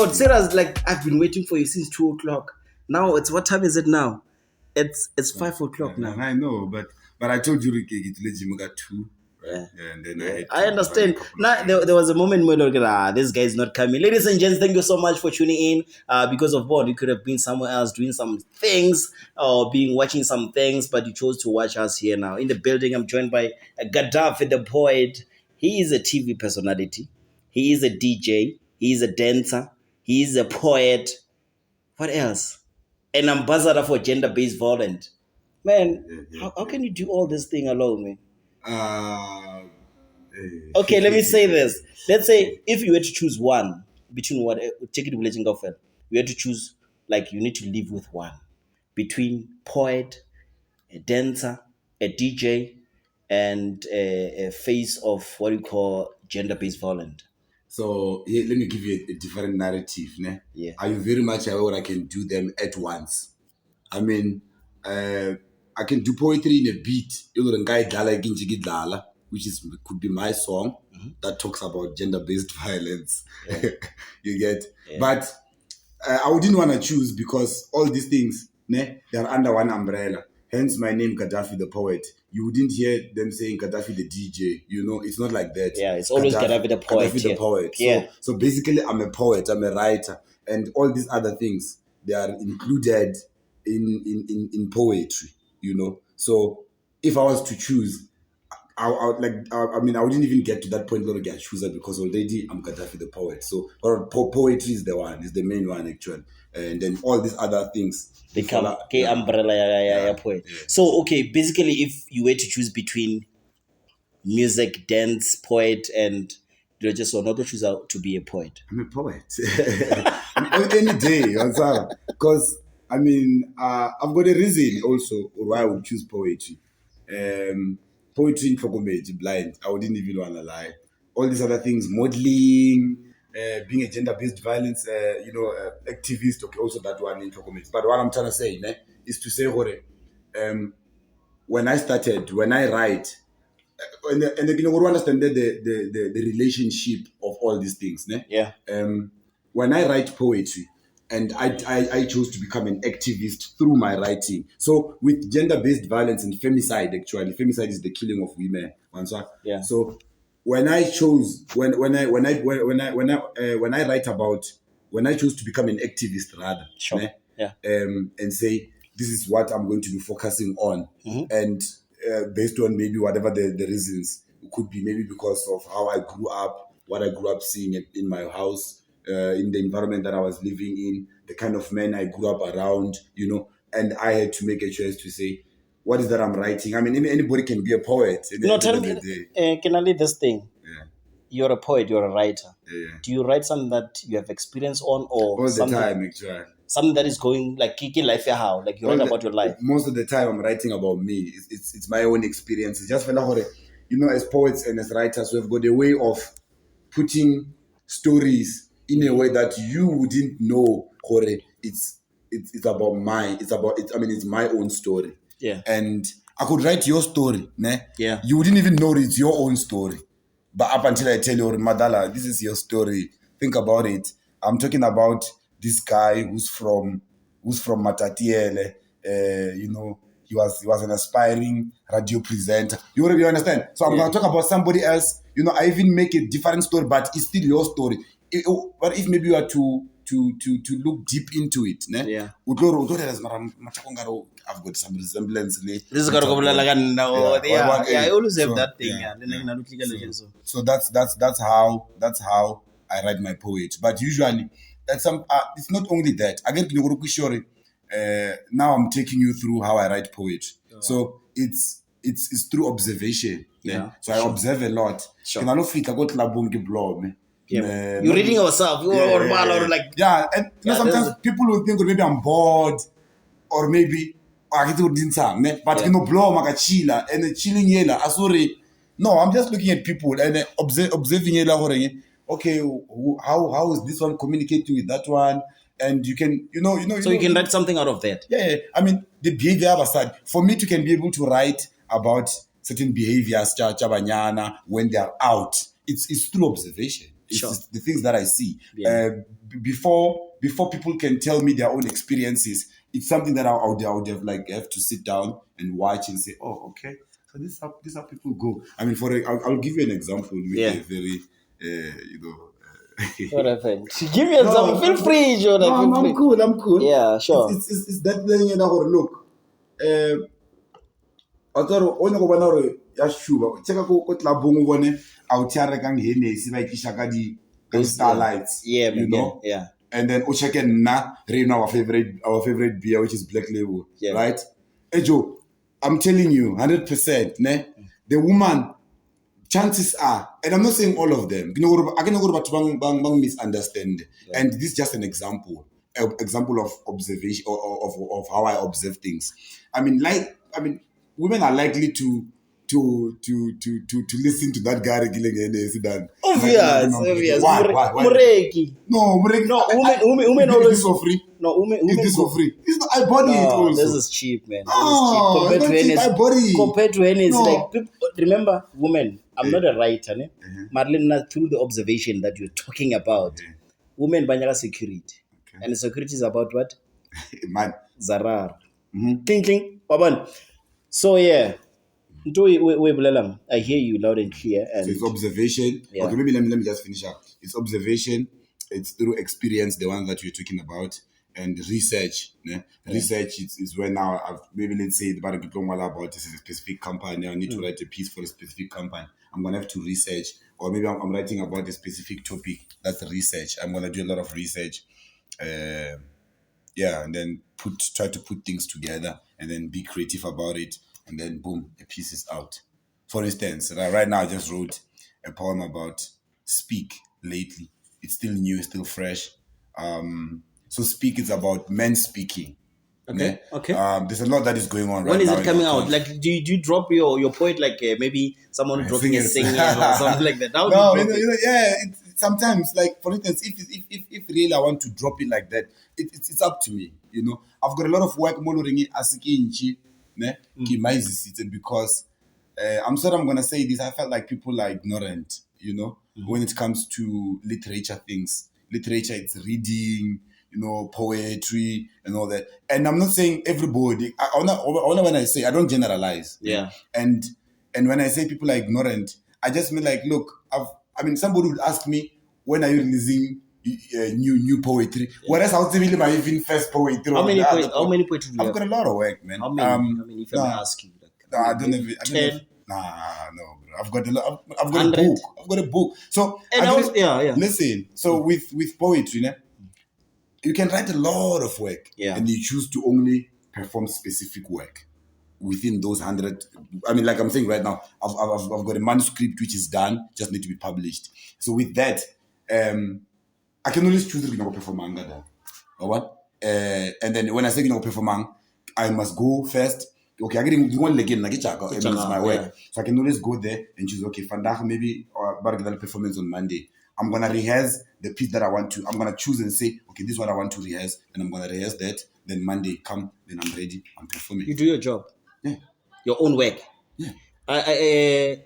No, Sarah's like, I've been waiting for you since 2 o'clock. Now it's what time is it now? It's 5 o'clock now. I know, but I told you to let Jim got 2. Yeah. And then I understand. Now there was a moment where like, this guy is not coming. Ladies and gents, thank you so much for tuning in. Because of what, you could have been somewhere else doing some things or watching some things, but you chose to watch us here now. In the building, I'm joined by GADDAFI the Poet. He is a TV personality. He is a DJ. He is a dancer. He is a poet. What else? An ambassador for gender-based violence. Man, how can you do all this thing alone, man? Okay, let me say this. Let's say if you were to choose one between what, take it with Golekane, you had to choose, like, you need to live with one between poet, a dancer, a DJ, and a face of what you call gender-based violence. So let me give you a different narrative. Ne? Yeah. Are you very much aware I can do them at once? I mean, I can do poetry in a beat, which could be my song that talks about gender-based violence. Yeah. You get? Yeah. But I wouldn't want to choose because all these things, they are under one umbrella. Hence my name, GADDAFI the Poet. You wouldn't hear them saying GADDAFI the DJ. You know, it's not like that. Yeah, it's always GADDAFI the Poet. GADDAFI the Poet. Yeah. So basically, I'm a poet, I'm a writer, and all these other things, they are included in poetry, you know. So if I was to choose, I wouldn't even get to that point where I choose that because already I'm GADDAFI the Poet. So poetry is the main one actually, and then all these other things become umbrella poet. Yeah. So okay, basically, if you were to choose between music, dance, poet, and you just want to choose to be a poet. I'm a poet any day, because I mean I've got a reason also why I would choose poetry. Poetry for comedy, blind. I wouldn't even want to lie. All these other things, modeling, being a gender-based violence, activist. Okay, also that one in comedy. But what I'm trying to say, is to say, when I write, and we understand the relationship of all these things, Yeah. When I write poetry. And I chose to become an activist through my writing. So with gender-based violence and femicide, actually, femicide is the killing of women. Yeah. So when I chose to become an activist, rather, sure. Yeah. and say this is what I'm going to be focusing on, and based on maybe whatever the reasons, it could be maybe because of how I grew up, what I grew up seeing in my house. In the environment that I was living in, the kind of men I grew up around, you know, and I had to make a choice to say, what is that I'm writing? I mean, anybody can be a poet. Tell me, can I leave this thing? Yeah. You're a poet, you're a writer. Yeah. Do you write something that you have experience on or all the time, actually? Something that is going like kicking life how? Like you write about your life? Most of the time I'm writing about me. It's my own experience. It's just, you know, as poets and as writers, we've got a way of putting stories in a way that you wouldn't know, it's about it's my own story. Yeah. And I could write your story, Yeah. You wouldn't even know it's your own story. But up until I tell you, Madala, this is your story. Think about it. I'm talking about this guy who's from Matatiele. You know, he was an aspiring radio presenter. You understand? So I'm gonna talk about somebody else. You know, I even make a different story, but it's still your story. But if maybe you are to look deep into it, yeah. I've got some resemblance. This is I always have that thing. So that's how I write my poetry. But usually, it's not only that. Again, now I'm taking you through how I write poetry. Oh. So it's through observation. Yeah. So I observe a lot. Sure. Yeah. You're reading yourself, or like and sometimes people will think maybe I'm bored, or maybe but blow makachila and chilling yela. No, I'm just looking at people and observing yela. Okay, how is this one communicating with that one? And you can, so you can write something out of that. Yeah. I mean, the behavior aside, for me to can be able to write about certain behaviors, when they are out, it's through observation. It's Sure. just the things that I see. Yeah. Before people can tell me their own experiences, it's something that I would have like have to sit down and watch and say, oh, okay, so this is how people go. I mean, I'll give you an example with Yeah. a very, you know. What happened? Give me a example. Feel free, Jordan. No, Feel free. I'm cool. I'm cool. Yeah, sure. It's that thing that look. I thought only go bana re ya shuba. Check ko tlabong bone out here kang Hennessy ba ikisha ka di starlights. Yeah, you know. Yeah. And then o check na re know our favorite beer, which is Black Label. Yeah. Right? Hey Joe, I'm telling you, 100%. Ne, the woman. Chances are, and I'm not saying all of them. I can go bang misunderstand, and this is just an example of observation of how I observe things. I mean, women are likely to listen to that guy than Obvious. Why? Mureki. No, Women always this for free. No, women Is this go, for free? I bought it also. this is cheap, man. No, This is cheap. I bought it. Compared to Hennessy, No. like people, remember, women. I'm not a writer, ne? Marlene, through the observation that you're talking about, women banyaga security, and the security is about what? Man. Zarar. Cling cling, Baban. So yeah. I hear you loud and clear. And so it's observation. Yeah. Okay, maybe let me just finish up. It's observation. It's through experience, the one that you're talking about, and research. Yeah? Research is when now maybe let's say about a specific company. I need to write a piece for a specific company. I'm gonna have to research, or maybe I'm writing about a specific topic. That's research. I'm gonna do a lot of research. And then try to put things together, and then be creative about it, and then boom, a piece is out. For instance, right now I just wrote a poem about speak lately. It's still new, it's still fresh. So speak is about men speaking. Okay. There's a lot that is going on right now. When is it in coming our out? country. Like, do you drop your poet like maybe someone dropping a Singers. singer or something like that? How do No, you drop it? yeah. Sometimes, like for instance, if really I want to drop it like that, it's up to me. You know, I've got a lot of work moloringi asiki inchi, ne, because I'm sorry I'm gonna say this. I felt like people are ignorant. You know, when it comes to literature things. Literature, it's reading, you know, poetry and all that. And I'm not saying everybody. Only when I say, I don't generalize. Yeah. And when I say people are ignorant, I just mean like, look, somebody would ask me, when are you releasing new poetry? Whereas I was really my even first poetry. How many poetry do you I've have? got a lot of work, man. How many? If I may ask you. Like, I don't have 10. Nah, no, bro. I've got a lot. I've got 100. a book. I've got a book. So listen. So with poetry, né, you can write a lot of work, and you choose to only perform specific work within those 100. I mean, like I'm saying right now, I've got a manuscript which is done, just need to be published. So with that, I can always choose to perform or what? And then when I say perform, I must go first. Okay, I get one again, it's my work. Yeah. So I can always go there and choose, okay, Fandak, maybe or performance on Monday. I'm gonna rehearse the piece that I want to. I'm gonna choose and say, okay, this is what I want to rehearse, and I'm gonna rehearse that. Then Monday come, then I'm ready. I'm performing. You do your job. Yeah. Your own work. Yeah.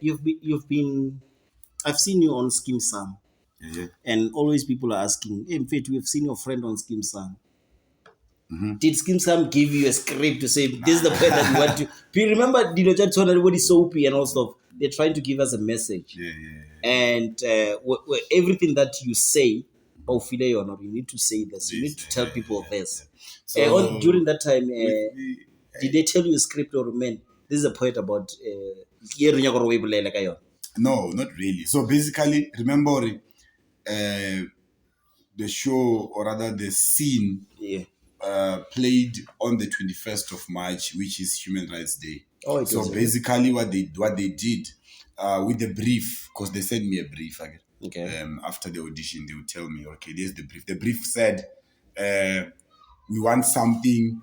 You've been. I've seen you on Skim Sam. Yeah. And always people are asking, hey, in fact, we've seen your friend on Skim Sam. Did Skim Sam give you a script to say this is the point that you want to? Do you remember Dino told everybody soapy and all stuff? They're trying to give us a message. Yeah. And everything that you say, Baufile or not, you need to say this. You need to tell people this. So, during that time, did they tell you a script or man? This is a point about no, not really. So basically, remember the show, or rather the scene, played on the 21st of March, which is Human Rights Day. So basically, what they did with the brief, because they sent me a brief again. Okay. After the audition, they would tell me, okay, there's the brief. The brief said, we want something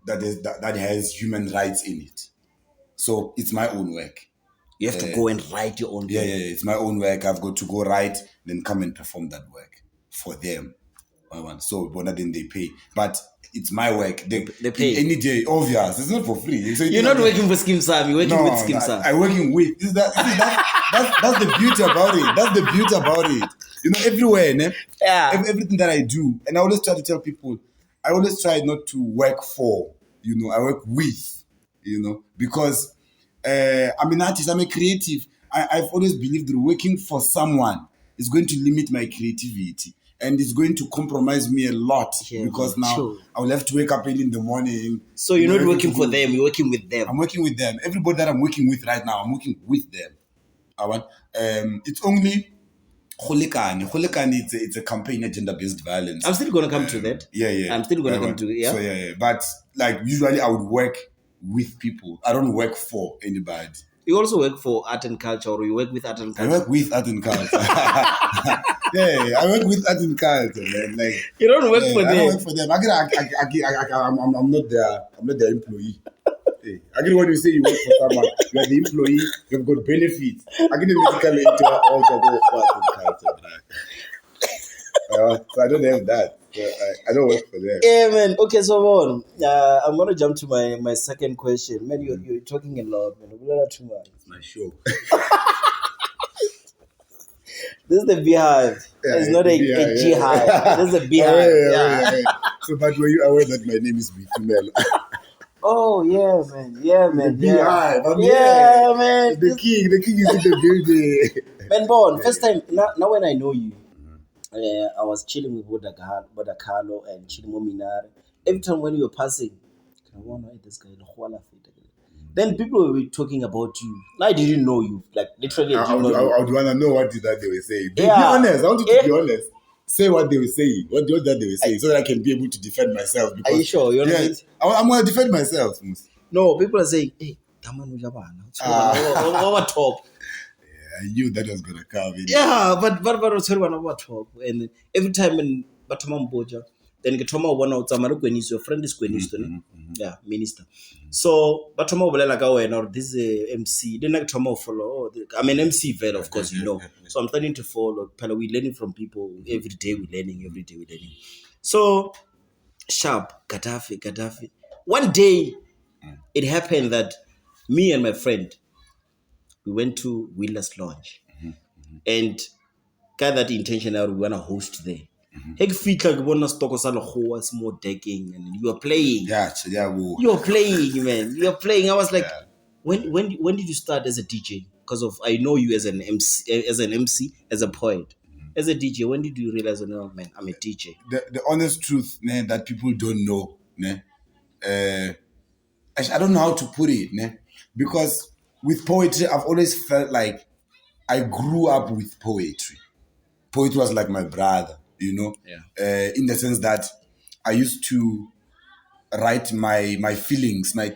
that has human rights in it. So it's my own work. You have to go and write your own work. Yeah, it's my own work. I've got to go write, then come and perform that work for them. So but then they pay, but it's my work. They pay. Any day, obvious. It's not for free. So You're not working for Skim Sam. You're working with Skim Sam. I'm working with. That's the beauty about it. That's the beauty about it. You know, everywhere, né? Yeah. Everything that I do, and I always try to tell people, I always try not to work for. You know, I work with. You know, because I'm an artist. I'm a creative. I've always believed that working for someone is going to limit my creativity. And it's going to compromise me a lot because now I will have to wake up early in the morning. So you're not working for them, you're working with them. I'm working with them. Everybody that I'm working with right now, I'm working with them. It's only Golekane. Golekane, it's a campaign of gender-based violence. I'm still going to come to that. Yeah. I'm still going to come to it, So, But, like, usually I would work with people. I don't work for anybody. You also work for art and culture, or you work with art and culture? I work with art and culture. I work with art and culture, man. Like, you don't work for them. I don't work for them. I'm not their employee. I get what you say. You work for someone. You are the employee. You've got benefits. I get the medical into all the culture. So I don't have that. I don't work for them. Yeah, man. Okay, so on. I'm gonna jump to my second question. Man, you're talking a lot, man. Too much. It's my show. This is the B-HIVE. It's not a G-HIVE. This is the B-HIve. So, but were you aware that my name is Bitumelo? Oh, yeah, man. Yeah, man. The B-HIve. Man. The king is in the building. Man, Bon, first time, now when I know you, I was chilling with Boda Carlo and Chilimo Minare. Every time when you were passing, I wonder why this guy, then people will be talking about you. I didn't know you. Like, literally, I would want to know what is that they were saying. Be Yeah. honest. I want you to be honest. Say what they were saying. What that they were saying, so that I can be able to defend myself. Because, are you sure? You're not. I'm going to defend myself. No, people are saying, hey, over top. I knew that was going to come in. Yeah, but over top. And every time in Batamam Boja, then get Toma one out, your friend is Gwenis, yeah, minister. So, Batoma Bola or this is a MC, then like Toma follow. I'm an MC vet, of course, you know. So I'm starting to follow. We're learning from people every day. We're learning. So, sharp, Gaddafi. One day, it happened that me and my friend, we went to Wheeler's Lounge, and got that intention that we want to host there. Small decking, and you are playing. You are playing, man. You are playing. I was like, when did you start as a DJ? Because I know you as an MC, as a poet, as a DJ. When did you realize, oh man, I'm a DJ? The honest truth, that people don't know, I don't know how to put it, because with poetry, I've always felt like I grew up with poetry. Poetry was like my brother, in the sense that I used to write my feelings, my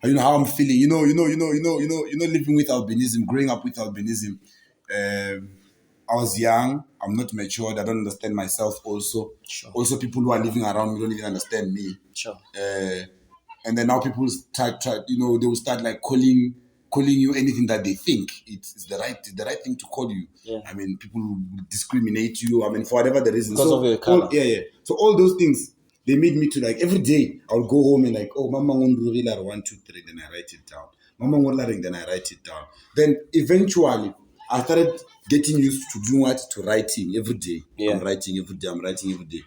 how I'm feeling, living with albinism, growing up with albinism. I was young. I'm not matured. I don't understand myself. Also, also people who are living around me don't even understand me. And then now people start, they will start like calling you anything that they think it's the right thing to call you. I mean, people will discriminate you. I mean, for whatever the reason. Because of your color. So all those things, they made me to like every day I'll go home and like, oh, Mama Ngondruila 1, 2, 3, then I write it down. Mama Ngondruila, then I write it down. Then eventually I started getting used to doing what? To writing every day. I'm writing every day.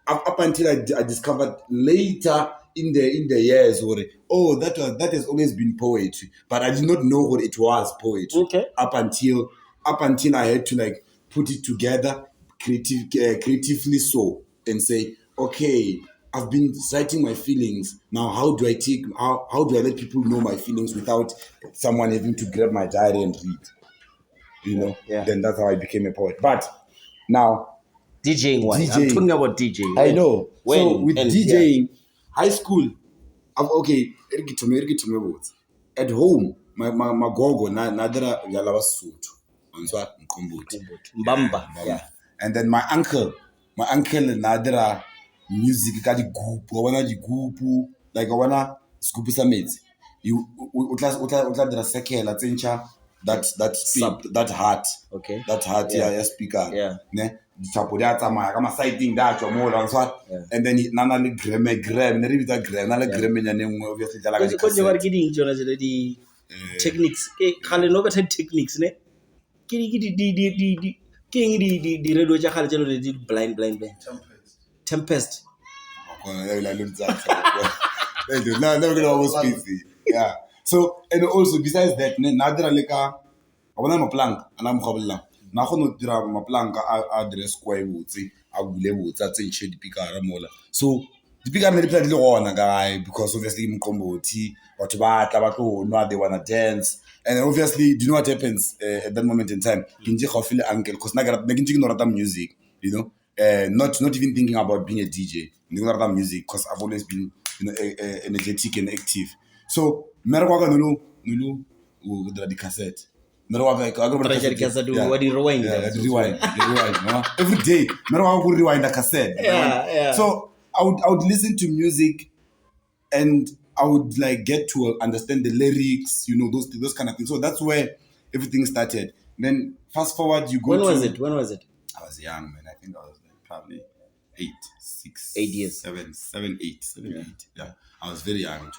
Up until I discovered later in the years, that has always been poetry, but I did not know what it was poetry. Up until I had to like put it together creatively, so and say, okay, I've been writing my feelings. Now, how do I let people know my feelings without someone having to grab my diary and read? Then that's how I became a poet. But now, DJing. I'm talking about DJing. I know. So with DJing, high school, at home, my gogo nadra yalava sutu. Mbamba. And then my uncle nadra music kadi gupu, wana di gupu, like wana skupu samets. You utla sekela tsencha that heart. Okay. That heart speaker. Yeah. dithapo di a tsamaya ka ma-sighting di a tswa mo la ntshwa and then na na le gram ne re bitsa gram na le gram nyane nngwe obviously tla la ka Konje ba re ke ding tsona tsela di techniques ke gale no better techniques ne ke di radio tsa gale tselo di blind tempest yeah. So and also besides that na dira le ka bona maplanka ana mo gabolla na go no dira maplanka a address kwa e botse a bule botse a tsentšhe dipikara mola so dipikara ne di phela di le gona guy because obviously mqombothi batho ba tla ba tlo nwa they wanna dance and obviously do you know what happens at that moment in time ke nje ga feel uncle because na ke nje ke no rata music you know not even thinking about being a DJ ke no rata music because I've always been energetic and active so mera kwa nulu with the cassette rewind every day rewind the cassette so I would listen to music and I would like get to understand the lyrics you know those kind of things so that's where everything started then fast forward you go when was it I was young man I think I was like probably 8 years 7 8 yeah I was very young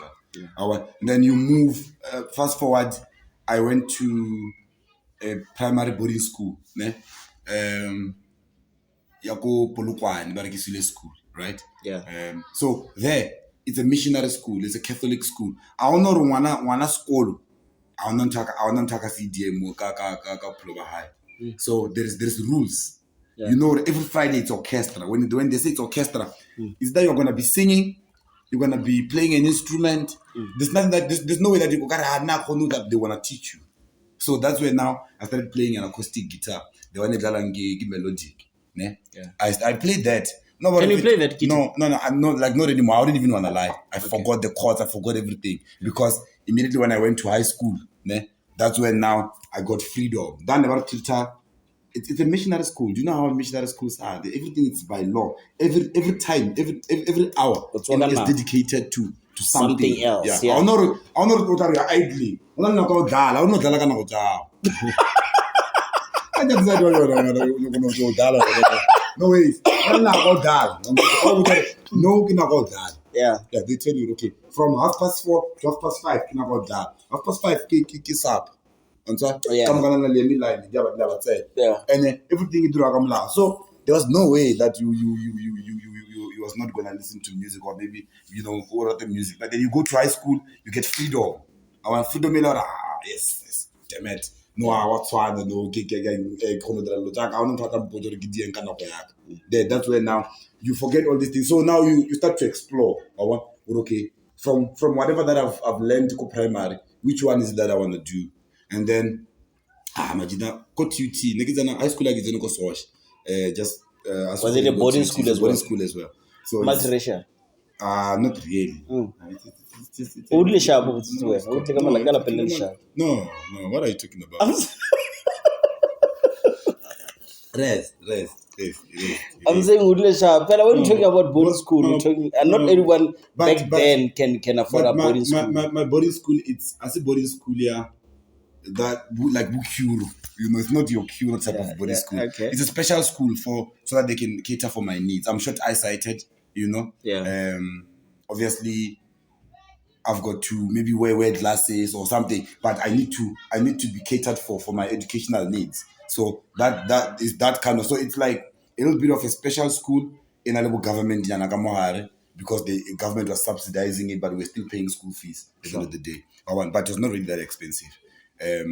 then you move fast forward I went to a primary boarding school ne yako Golekane barekisile school right so there it's a missionary school it's a Catholic school I don't know ngwana skolo I don't ntaka CDM ka Proba High so there's rules you know every Friday it's orchestra when they say it's orchestra is that you're going to be singing you're going to be playing an instrument there's nothing that there's no way that you that they want to teach you so that's where now I started playing an acoustic guitar the one that melodic I played that. No, can you play that guitar? No, I'm not not anymore. I wouldn't even want to lie. I forgot the chords. I forgot everything because immediately when I went to high school, that's when now I got freedom. Then about guitar, it's a missionary school. Do you know how missionary schools are? Everything is by law. Every time, every hour, is dedicated to something else. Yeah. I don't know what are you idling. I don't know about that. I don't know that. I just said, no ways. I'm not about that. No, you're not about that. Yeah, they tell you, okay, from 4:30 to 5:30, you're not about that. 5:30, kiss up. And so, and everything you do, so there was no way that you was not gonna listen to music or maybe or other music. But then you go to high school, you get freedom. I want freedom. Yes, damn it. No, what's one? No, that's where now you forget all these things. So now you start to explore. Okay, from whatever that I've learned to primary, which one is that I want to do? And then imagine go to UT. High school just was it a boarding school as well? Boarding school as well. So multiracial. Not really. No, what are you talking about? Rest. I'm saying but when you're talking about boarding school, you're talking, and not everyone back then can afford a boarding school. My boarding school, I say boarding school, that like Bukuru, it's not your cure type of boarding school. Okay. It's a special school so that they can cater for my needs. I'm short eye-sighted, obviously I've got to maybe wear glasses or something, but I need to be catered for my educational needs. So that is that kind of, so it's like a little bit of a special school in a little government because the government was subsidizing it, but we're still paying school fees at the end of the day. But it's not really that expensive. No,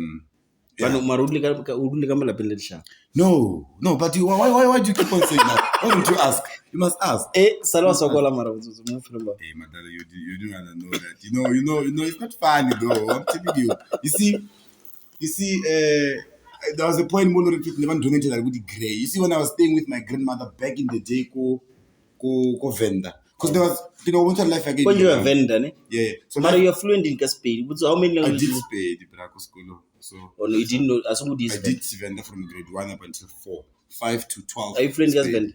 but why do you keep on saying that? Why don't you ask? You must ask. Hey, Madala, you don't want to know that. You know, it's not funny though. I'm telling you. You see, there was a point more people donated that would be grey. You see, when I was staying with my grandmother back in the day, go vendor. Because there was, what's your life again? When you're a vendor, ne? Yeah. So but you're fluent in Caspedi. So how many languages? I did Spedi, Braco School. So you didn't know as good I did vendor from grade 1 up until 4, 5 to 12. Are you fluent in Caspedi?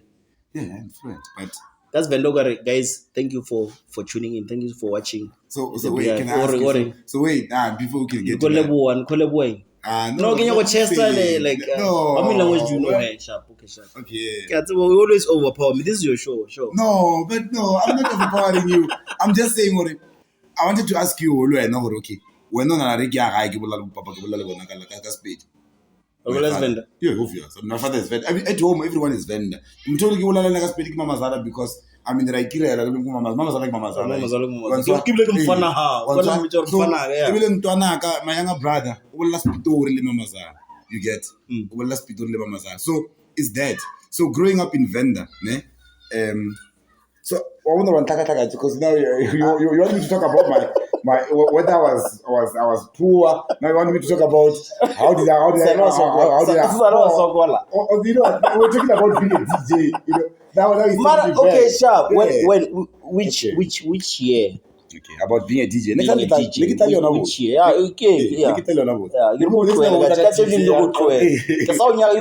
Yeah, I'm fluent. But that's vendor, guys. Thank you for tuning in. Thank you for watching. So wait, can I ask you? So wait, before we can get to that. No, can you Chester like how many language do you know? Hey, sharp, okay, sharp. Okay. We always overpower me. This is your show. No, but no, I'm not overpowering you. I'm just saying what I wanted to ask you, okay. We're not a spade. Vendor. Yeah, obvious. My father is vendor. I mean, at home, everyone is vendor. I'm told you like speaking Mama Zara because I mean, like Mama Zara like Mama Zara. Keep looking fun. My younger brother, Mama Zara. You get? Mama Zara. So it's that. So growing up in vendor, ne? So I wonder one because now you want me to talk about my whether I was poor. Now you want me to talk about how did I you know we're talking about being a DJ. You know now okay, sharp. Yeah. When which year? Okay, about being a DJ. Being a DJ. Which year? Yeah, okay. Yeah. You're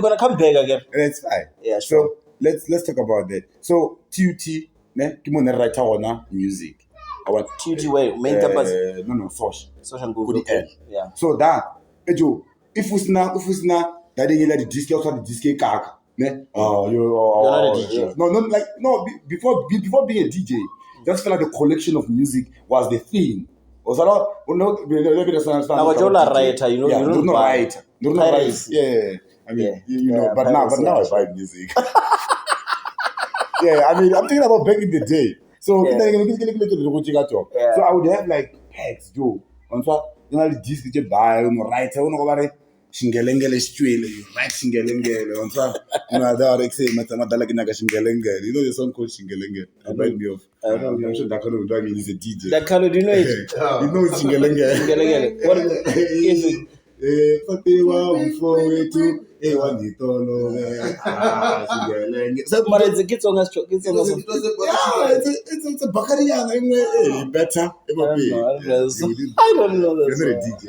gonna come back again. That's fine. Yeah, sure. So let's talk about that. So TUT, ne? Kimo writer on music. Our TUT way main campus. No, Social good. Yeah. So that ejo if usna that they the disc also the disc kaka. Ne? You're not a DJ. No, before being a DJ, just felt like the collection of music was the thing. Was a lot. No, now you're a writer, you know. Yeah, you don't write. Don't write. Yeah. I mean, you know, but now I buy music. Yeah, I mean, I'm thinking about back in the day. So, so I would have like packs, Joe. On top, the disc you buy, write, Shingelengele style, right Shingelengele. On top, that say, Shingelengele. You know the song called Shingelengele? Remind me of. I'm sure Dakalo would know he's a DJ. Dakalo, do you know it? You know Shingelengele. What is it? But it's a kid song. It's a Bakariana. Better. I don't know that. You're not a DJ.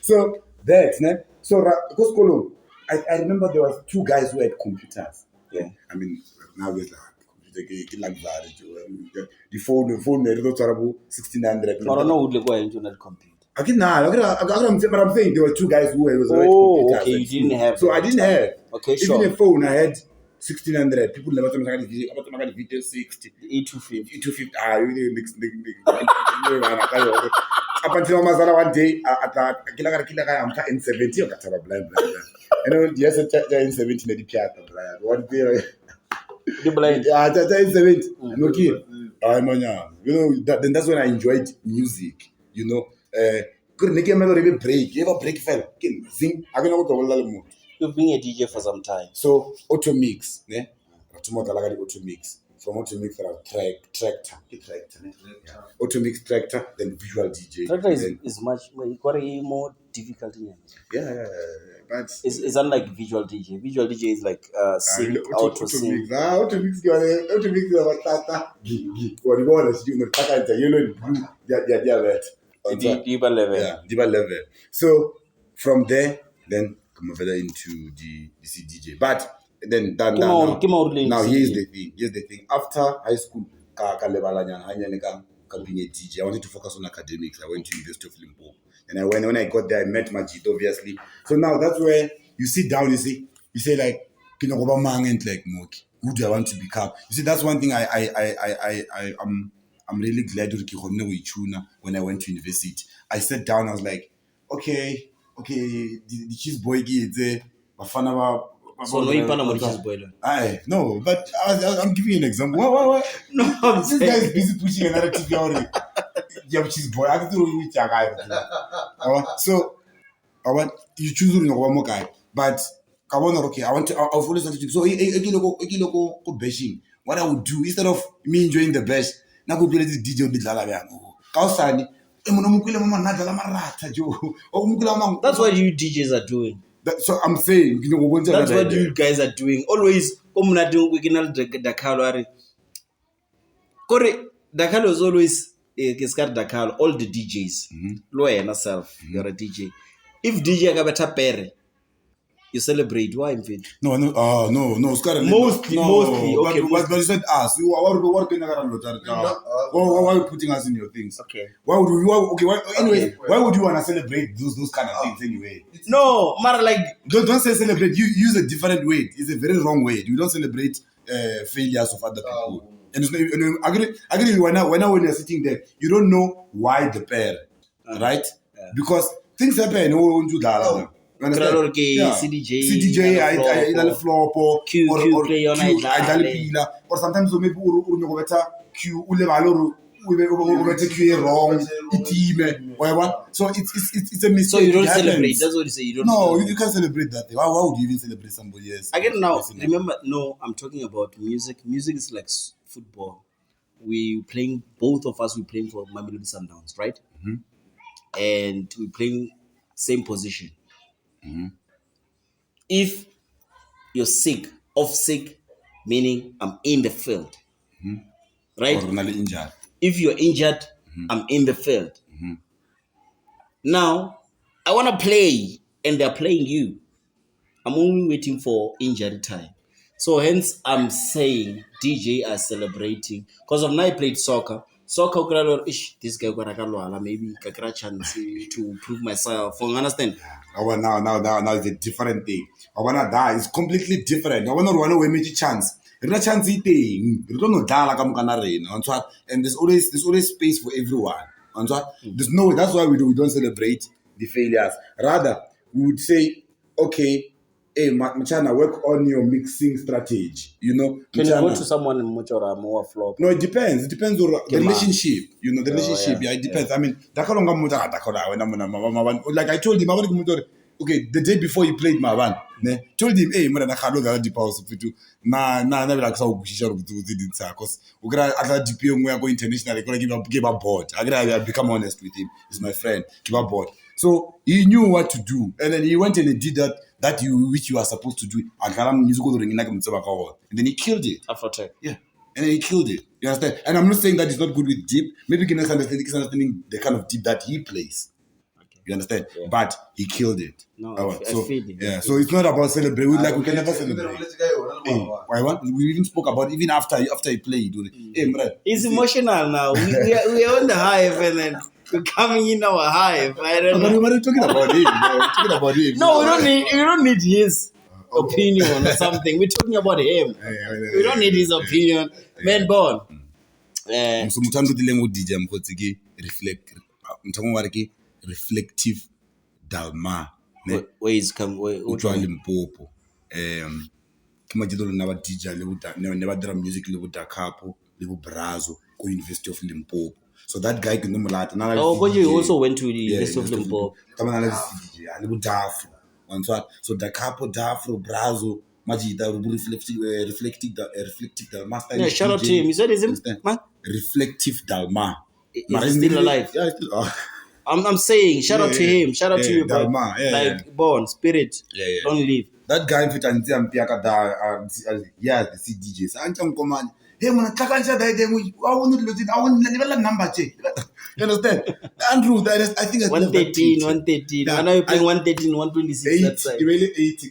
So that's so because I remember there was two guys who had computers. Yeah. I mean now there's like the phone 1600. I don't know who go into that computer. But I'm saying there were two guys who was computers. Okay, you didn't have. So I didn't have. Okay, sure. Even a phone, I had 1600. People never told me the video 60. E250. Ah, you didn't mix. Up until one day, I'm in 70 or blind. You know, yes, in 70 the piano. One day, the blind. In 70. No kid. You know, then that's when I enjoyed music. You know, couldn't make a melody break. You ever break fell? Sing. I don't know what. You've been a DJ for some time. So auto mix, ne? Auto mix. From auto mix tractor. Auto mix tractor, then visual DJ. Tractor is much more difficult. Yeah. But it's unlike visual DJ. Visual DJ is like sing, auto sing. Auto mix is like tata. What you want is you know tata yellow and blue. Yeah. Deeper level. So from there, then come over into the DJ. But then now here's the thing. After high school, being a DJ, I wanted to focus on academics. I went to University of Limpopo. And when I got there, I met Majid, obviously. So now that's where you sit down, you say like, who do I want to become? You see, that's one thing I'm really glad when I went to university. I sat down, I was like, okay, the cheese boy is there. So no you cheese boy. No, but I'm giving you an example. What? No, this guy is busy pushing a narrative already. Yeah, cheese boy. I don't know which guy. So I want you choose one more guy, but I want to. I've always wanted to. So go bashing. What I would do instead of me enjoying the best, now go play this DJ with Lala. That's what you DJs are doing. So I'm saying, that's what you guys are doing. Always, Dakar. Dakar was always Dakar. All the DJs, lawyer yourself, you're a DJ. If DJ got better pere, You celebrate. Why, Mfit? No. Mostly. Okay, But you said us. What can why are you putting us in your things? Okay. Why would we? Anyways, why would you want to celebrate those kind of things anyway? No, Mara, like Don't say celebrate. You use a different word. It's a very wrong word. You don't celebrate failures of other people. And it's not, agree. When you're sitting there, you don't know why the pair, right? Yeah. Because things happen. No one do that. You understand? CDJ, I flop or Q play on or sometimes maybe Q wrong, whatever. So it's a mistake. So you don't celebrate. That's what you say. You don't. No, you can't celebrate that. Why would you even celebrate somebody else? Again, now remember. No, I'm talking about music. Music is like football. We playing, both of us. We playing for Mamelodi Sundowns, right? Mm-hmm. And we playing same position. Mm-hmm. If you're sick, off sick, meaning I'm in the field, right? Or injured. If you're injured, I'm in the field. Now, I want to play, and they're playing you. I'm only waiting for injury time. So hence, I'm saying DJ are celebrating. Because of now I played soccer. Soccer, this guy got maybe a chance to prove myself. You understand? Now it's a different thing. I wanna die. It's completely different. I wanna run away with a chance. There's a chance thing. You don't know die like I'm gonna rain. And there's always space for everyone. There's no way. That's why we don't celebrate the failures. Rather, we would say, okay, hey, Machana, work on your mixing strategy. You know, can you go to someone in Muchora more flop? No, it depends. It depends on the relationship. You know, the relationship. Yeah, it depends. I mean, like I told him, okay, the day before he played my band, told him, hey, man, I can't deep house to like so because we're gonna go international. Gonna give a board. I become honest with him. He's my friend. Give a board. So he knew what to do, and then he went and he did that which you are supposed to do. And then he killed it. Yeah. And then he killed it. You understand? And I'm not saying that it's not good with deep. Maybe he's understanding the kind of deep that he plays. Okay. You understand? Yeah. But he killed it. No, I feel it. Yeah. So it's not about celebrating. Like we can never celebrate. We even spoke about even after he played. It's emotional now. We are on the hive, and then we're coming in our hive. I don't know. We're talking about him. We're talking about him. No, we don't need his opinion or something. We're talking about him. We don't need his opinion. Man born. So mutango dilengo DJ mkhotsi reflect mtango wariki reflective dalma where is come where utwa Limpopo kima jidolo na ba DJ le ba drum music le buta kapo le bu brazo ko University of Limpopo. So that guy can know that. Oh, but you also went to the University of Limpopo. So the capo dafro brazo majida reflective master. Yeah, shout out to him. You said his name, man. Reflective Dalma. Is still alive? Yeah, still. I'm saying shout out to him. Shout out to you, bro. Dalma. Like born spirit. Don't leave. That guy fit and Piaka yeah, the CDJs. Ancham command. Hey, man, I want to number check. You understand? Andrew, I think 113. I know you're playing 113, 126. That's side. 80.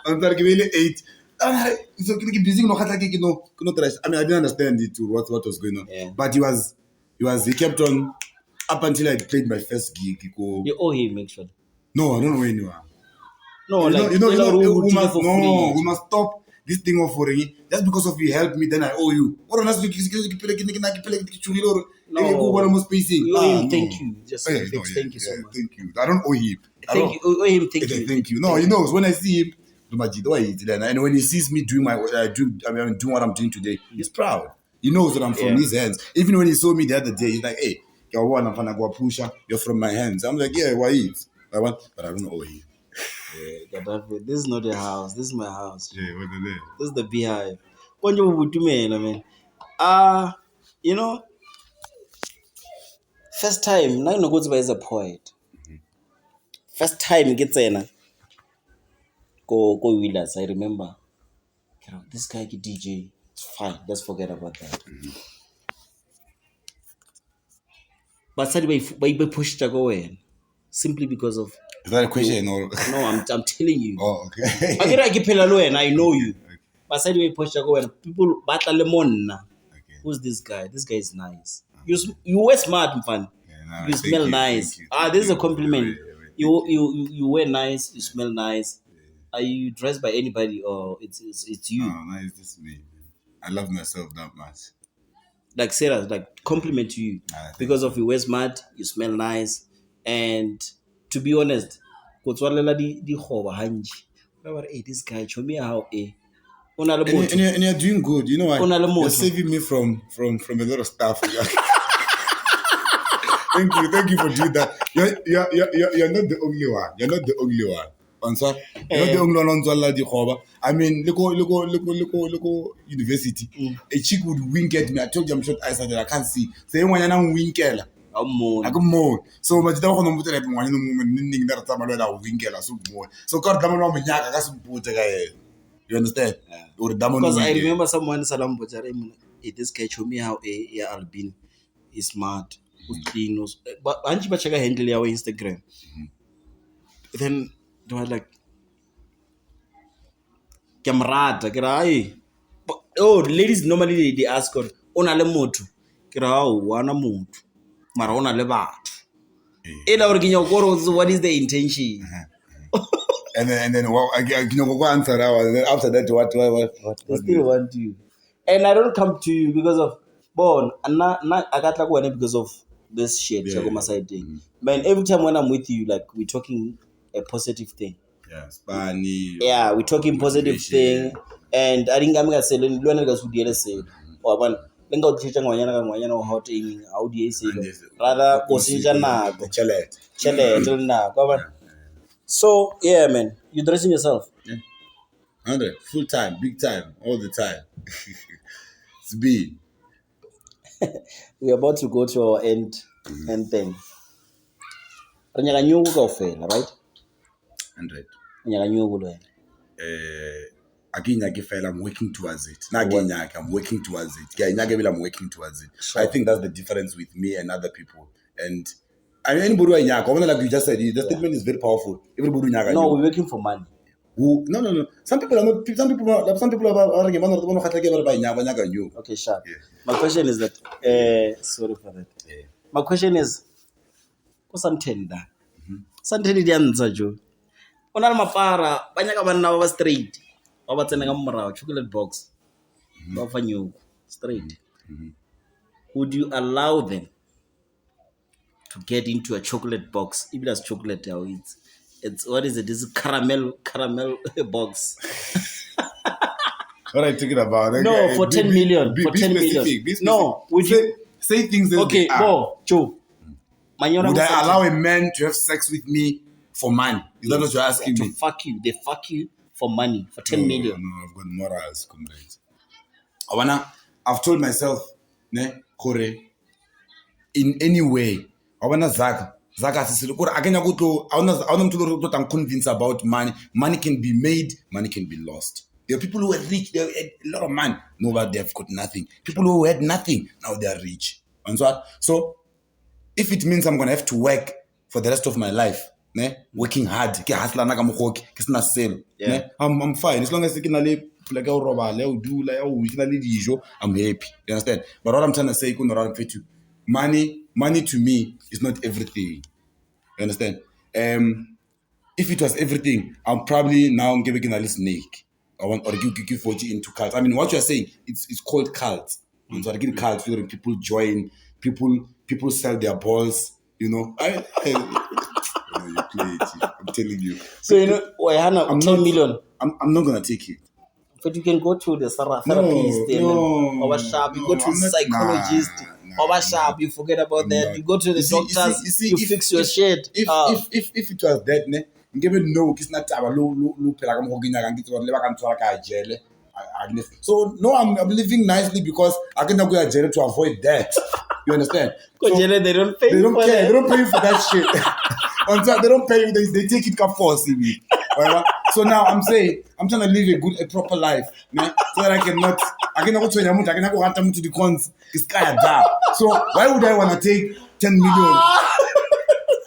I'm talking 8. So busy no I mean, I didn't understand it what was going on. Yeah. But he kept on up until I played my first gig. You owe him, actually. No, I don't know where you are. No, we must stop this thing of for just because of you helped me, then I owe you. No. Thank you. Just thank you so much. Thank you. I don't owe him. Thank you. No, he knows when I see him. And when he sees me doing doing what I'm doing today, he's proud. He knows that I'm from his hands. Even when he saw me the other day, he's like, "Hey, you're from my hands." I'm like, "Yeah, why is?" But I don't owe him. Yeah, Gaddafi, this is not your house. This is my house. Yeah, what the name? This is the B-HIVE. You know, first time, now no goes by as a poet. First time gets in. Go Willas. I remember. This guy DJ. It's fine. Let's forget about that. But suddenly, we pushed to go in simply because of Is that a question or? No, I'm telling you. Oh, okay. I know you. But side way push go when people battle lemon. Who's this guy? This guy is nice. You wear smart, man. Yeah, You smell nice. This is a compliment. You wear nice. You smell nice. Are you dressed by anybody or it's you? No, it's just me. I love myself that much. Like Sarah, like compliment to you because of you wear smart, you smell nice, and to be honest, hey, this guy show me how and you're doing good. You know what? You're saving me from a lot of stuff. Thank you for doing that. You're not the only one. You're not the only one. You're not the only one on Zola di Khoba. I mean, look, university. A chick would wink at me. I told you I'm short eyesight that I can't see. So when I'm winking, I'm more. So much don't want to put one moment that time I winking so more. So God damn it, I got some put you understand? Because I remember someone Salam Bojarem, this guy showed me how Albin is smart. But Anji Bachaga handle our Instagram. Then they were like, Camarada, oh, ladies normally they ask her, Ona le motu. Kirao, wana mutu. Marona le batu. What is the intention? And then well, what answer that was. And then after that, what they still want you. And I don't come to you because of born and not I got like one because of this shit. Side thing. Man, every time when I'm with you, like we're talking a positive thing. Yeah, Spani. Yeah, we're talking positive thing. And I think I'm gonna say learn guys who did say or one lenga uthicha ngwanyana hot in how do you say rather osinjana chele na. So yeah, man, you dressing yourself? Yeah, 100 full time, big time, all the time. It's B. We're about to go to our end thing. Right? 100. I'm working towards it. I'm working towards it. I'm working towards it. Sure. I think that's the difference with me and other people. And I mean, anybody like you just said, the statement is very powerful. Everybody no, we're working for money. No. Some people are not. Some people are. Okay, sure. Yeah. My question is that. Sorry for that. Yeah. My question is, what's Santenda? Santenda dianza jo. Onal mapara. Banyaka banna baba straight. Baba tsena ka morao chocolate box. Baba fanyo straight. Would you allow them to get into a chocolate box? Even as chocolate, how it's what is it? This is caramel box. What are you talking about? No, for 10 million. For 10 million. No, would you say things that okay, Joe. Would I allow a man to have sex with me for money? Is that what you're asking me? To fuck you. They fuck you for money, for 10 million. No, I've got morals, comrades. I've told myself, Kore, in any way, I want I'm convinced about money. Money can be made, money can be lost. There are people who are rich, they have a lot of money. No, but they've got nothing. People who had nothing, now they are rich. And so if it means I'm going to have to work for the rest of my life, working hard, I'm fine. As long as I can I'm happy. You understand? But what I'm trying to say, money to me is not everything. You understand? If it was everything, I'm probably now giving a snake. Or give 40 into cults. I mean, what you're saying, it's called cults. So I get cults where people join, people sell their balls, you know. You play it. I'm telling you. So I'm 10 million. I'm not gonna take it. But you can go to the therapist, you go to the psychologist. You forget about that. You go to the doctors. You fix your shit. If it was that, so no, I'm living nicely because I cannot go to jail to avoid that. You understand? So, they don't pay. They don't care. They don't pay you for that shit. They don't pay you. They take it force me. So now I'm saying I'm trying to live a proper life, so that I cannot go to Yamuta, I cannot go to the cons. It's kind of dark. So why would I want to take 10 million?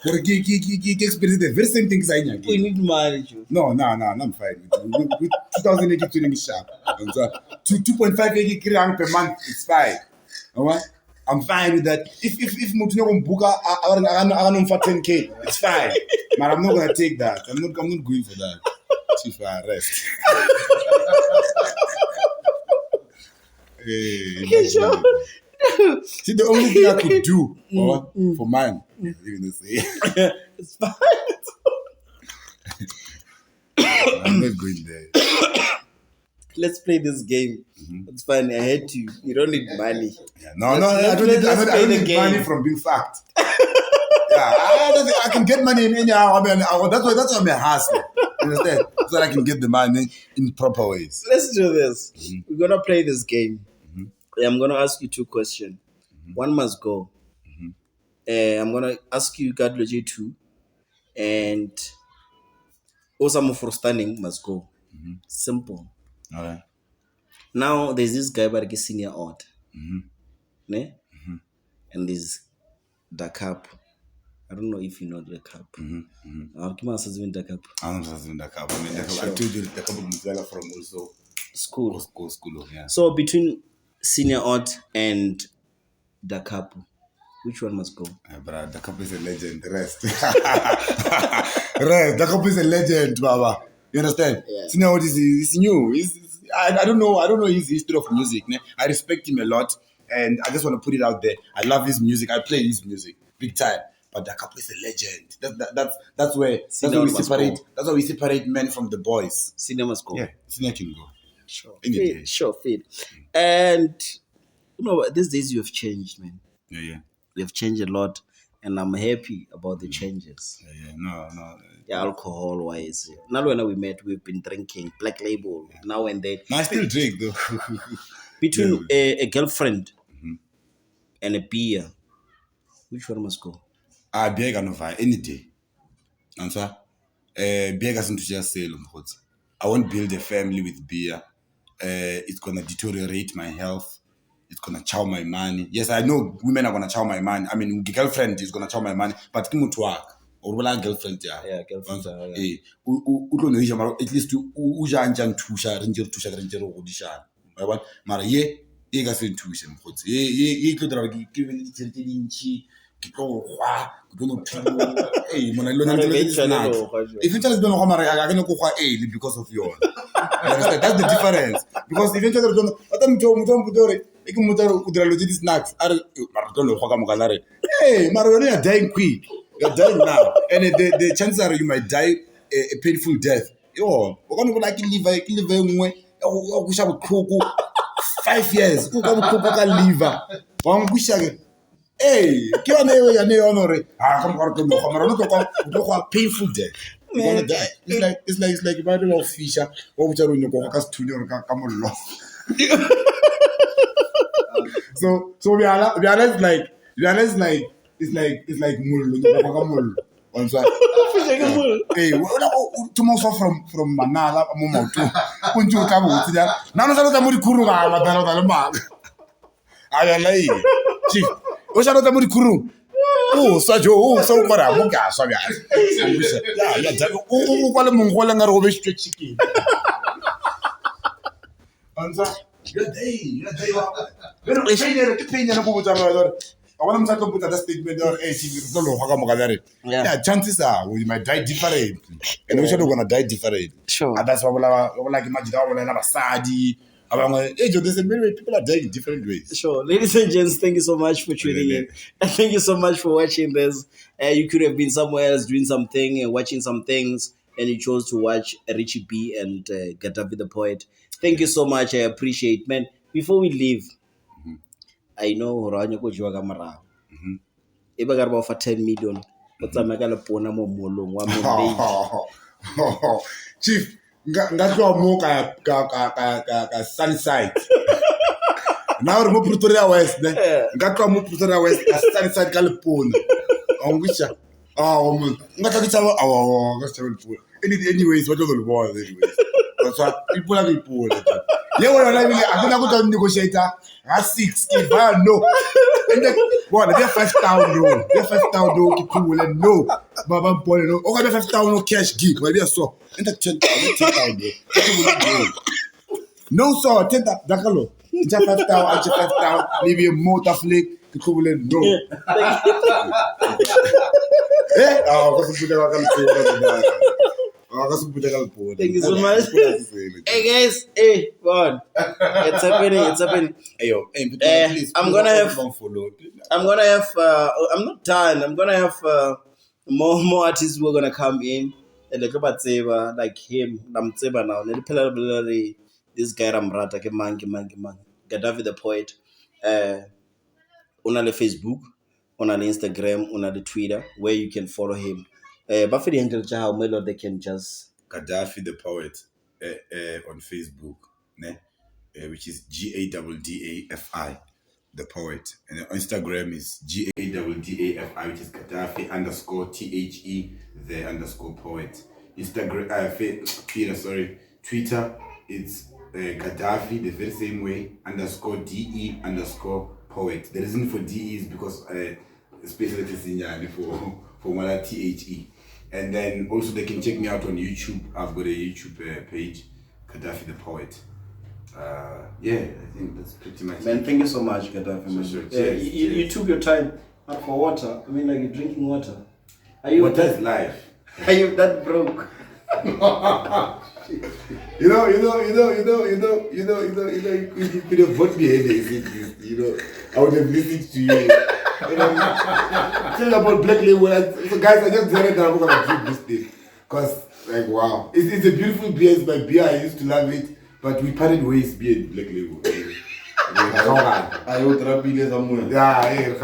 experience the very same things I We need money, Joe. No, I'm fine. With 2,000 tuning sharp. 2.5 per month, it's fine. Alright? I'm fine with that. If Mutuno Mbuka, I don't for 10K, it's fine. But I'm not gonna take that. I'm not going for that. Chief, rest. Hey, Sure. see, the only thing I could do for mine is even to say, It's fine. I'm not going there. Let's play this game. It's fine. I hate you. You don't need money. Yeah, I don't need money from being fucked. I can get money in any hour. That's why I'm a hustler. Understand? So that I can get the money in proper ways. Let's do this. We're gonna play this game. I'm gonna ask you 2 questions. One must go. I'm gonna ask you Gaddafi 2, and Osamo for standing must go. Simple. All right. Now there's this guy by the senior odd, ne? And there's the cup. I don't know if you know the cup. I Come on, says the cup. don't know the cup. I mean, I told you the cup of from also School. Yeah. So between senior odd and the cup, which one must go? But the cup is a legend. The rest. The cup is a legend, Baba. You understand? Yeah. See now is new. I don't know his history of music. Ne? I respect him a lot, and I just want to put it out there. I love his music. I play his music big time. But the couple is a legend. That's where we separate. Go. That's why we separate men from the boys. Senior must go. Yeah, senior can go. Sure. Any day. Sure, feed. And you know, these days you have changed, man. Yeah. You have changed a lot, and I'm happy about the changes. Yeah. No. Yeah, alcohol wise. Now when we met, we've been drinking Black Label now and then. No, I still drink though. Between a girlfriend and a beer, which one must go? Beer can buy any day. Answer. Beer doesn't just sell. I won't build a family with beer. It's gonna deteriorate my health. It's gonna chow my money. Yes, I know women are gonna chow my money. I mean, girlfriend is gonna chow my money. But kim to work or girlfriend, Yeah, girlfriend. At least uja anjang tusha ranger odisha. Mara ye ga sen tusha mkhotsi. Ye tlo dira ke tshirete dintshi. Ke tlo gwa ke tlo philo. Mona lo nang le eventually don't know mara I can go gwa because of you. That's the difference. Because eventually don't muto putore e ke mutaro o dira lo di snacks are mara don't know go ka mokanare. Mara you are dying quick. You're dying now, and the chances are you might die a painful death. Yo, we're gonna go like live 5 years. We're gonna go liver. Hey, painful death. You're gonna die. It's like if I don't know Fisher, what would you go So we are like it's like mul. On side. Hey, tomorrow from Manala, Momoto. Punju Kabu. None of the Murikuru, I lay. Chief, what's another Murikuru? Oh, Sajo, so what I'm going to say. Yeah, oh, what a Mongolan over straight chicken. Answer. You're day. I want to put that statement on chances are we might die different. And we're going to die different. Sure. And that's why we like imagine that we have a sadi. There's many way people are dying in different ways. Sure. Ladies and gents, thank you so much for tuning in. And thank you so much for watching this. You could have been somewhere else doing something and watching some things, and you chose to watch Richy B and GADDAFI the Poet. Thank you so much. I appreciate, man. Before we leave, I know Horanyo ko jwa ka morao. E ba ka re ba fa 10 million. O tsamaya ka lepona mo molong wa mo. Chief, ngatlo mo ka Sunnyside. Now re mo Pretoria West ne. Ngatlo mo Pretoria West ka Sunnyside ka lepona. Ongisha. Ngatlo ke tsaba ka tsaba lepona. Anyways, what do you want anyways? That's why people are people. Yeah, well, I mean, I'm going to negotiate at 6. If I no. And then, what? They're 5,000. No. They're 5,000. Cool. And no. Baba Paul. No. Okay, they're 5,000 cash gift. Where they're so. And the 10,000. No, sir. 10,000. Dakalo. It's a 5,000. It's a 5,000. Maybe a motor flick. Cool. And no. Eh? Oh, what's the Thank you so much. Hey guys, hey, God, it's happening, it's happening. Hey, yo, please, I'm gonna have, follow. I'm not done. I'm gonna have more artists who are gonna come in. And like him, Namtseba now. This guy Ramrata, Mangi. Gaddafi the poet. On the Facebook, on the Instagram, on the Twitter, where you can follow him. But for the angel child, Melo, they can just Gaddafi the poet on Facebook, ne? Which is GADDAFI the poet, and on Instagram is GADDAFI, which is Gaddafi _THE the _poet. Instagram, Twitter, it's Gaddafi the very same way _DE_poet. The reason for DE is because especially for Mala THE. And then also they can check me out on YouTube. I've got a YouTube page, Gaddafi the Poet. Yeah, I think that's pretty much man, it. thank you so much, Gaddafi. Sure. You took your time out for water. I mean, like you're drinking water. Are you What is life? Are you that broke? You could have bought me headaches, I would have listened to you. Tell about Black Label. So guys, I just decided that I'm gonna drink this thing. Cause like wow. It's a beautiful beer, it's my beer, I used to love it, but we parted ways beer Black Label. I would somewhere. Yeah,